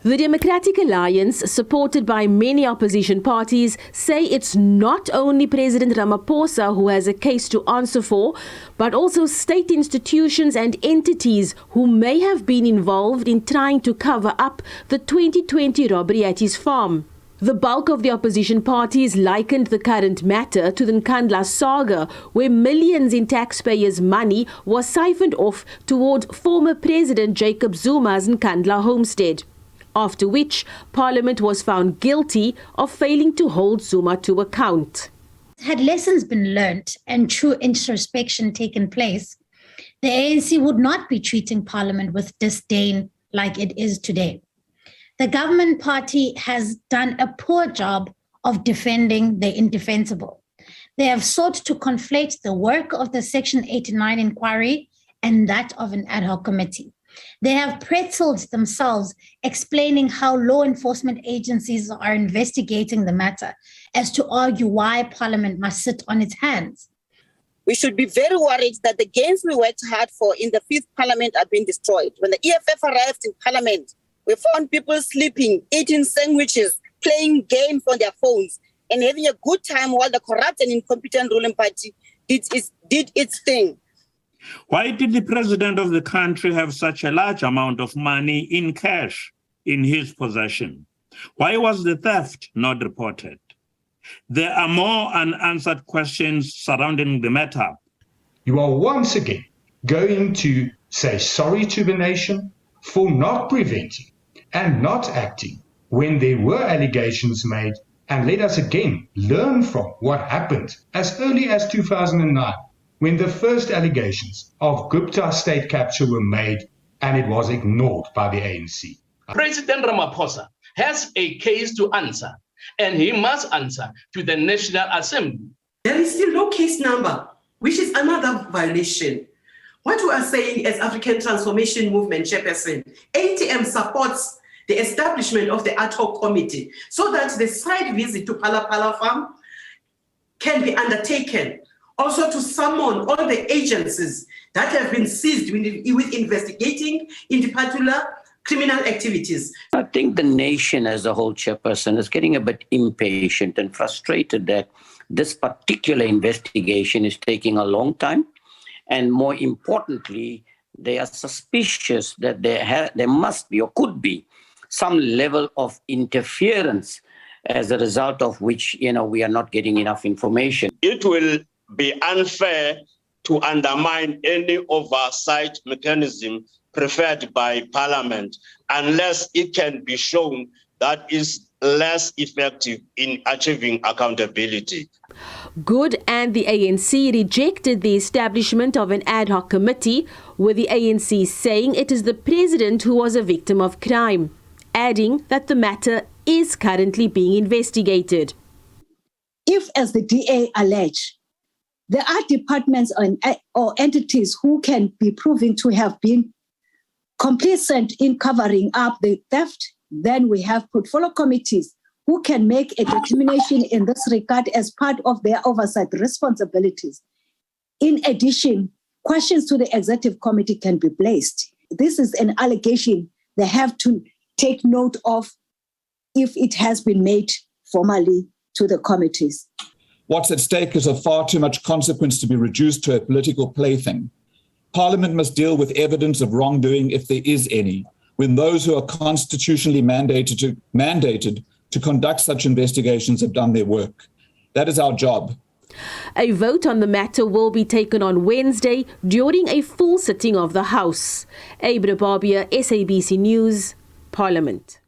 The Democratic Alliance, supported by many opposition parties, say it's not only President Ramaphosa who has a case to answer for, but also state institutions and entities who may have been involved in trying to cover up the 2020 robbery at his farm. The bulk of the opposition parties likened the current matter to the Nkandla saga, where millions in taxpayers' money was siphoned off toward former President Jacob Zuma's Nkandla homestead, after which Parliament was found guilty of failing to hold Zuma to account. Had lessons been learnt and true introspection taken place, the ANC would not be treating Parliament with disdain like it is today. The government party has done a poor job of defending the indefensible. They have sought to conflate the work of the Section 89 inquiry and that of an ad hoc committee. They have pretzeled themselves explaining how law enforcement agencies are investigating the matter as to argue why Parliament must sit on its hands. We should be very worried that the gains we worked hard for in the 5th Parliament are being destroyed. When the EFF arrived in Parliament, we found people sleeping, eating sandwiches, playing games on their phones, and having a good time while the corrupt and incompetent ruling party did its thing. Why did the president of the country have such a large amount of money in cash in his possession? Why was the theft not reported? There are more unanswered questions surrounding the matter. You are once again going to say sorry to the nation for not preventing and not acting when there were allegations made, and let us again learn from what happened as early as 2009. When the first allegations of Gupta state capture were made and it was ignored by the ANC. President Ramaphosa has a case to answer, and he must answer to the National Assembly. There is still no case number, which is another violation. What we are saying as African Transformation Movement chairperson, ATM supports the establishment of the ad-hoc committee so that the site visit to Phala Phala farm can be undertaken. Also to summon all the agencies that have been seized with investigating in particular criminal activities. I think the nation as a whole, chairperson, is getting a bit impatient and frustrated that this particular investigation is taking a long time. And more importantly, they are suspicious that there must be or could be some level of interference as a result of which, we are not getting enough information. It will be unfair to undermine any oversight mechanism preferred by Parliament unless it can be shown that is less effective in achieving accountability. Good and the ANC rejected the establishment of an ad hoc committee, with the ANC saying it is the president who was a victim of crime, adding that the matter is currently being investigated. If, as the DA allege, there are departments or entities who can be proven to have been complicit in covering up the theft, then we have portfolio committees who can make a determination in this regard as part of their oversight responsibilities. In addition, questions to the executive committee can be placed. This is an allegation they have to take note of if it has been made formally to the committees. What's at stake is of far too much consequence to be reduced to a political plaything. Parliament must deal with evidence of wrongdoing, if there is any, when those who are constitutionally mandated to conduct such investigations have done their work. That is our job. A vote on the matter will be taken on Wednesday during a full sitting of the House. Abra Barbia, SABC News, Parliament.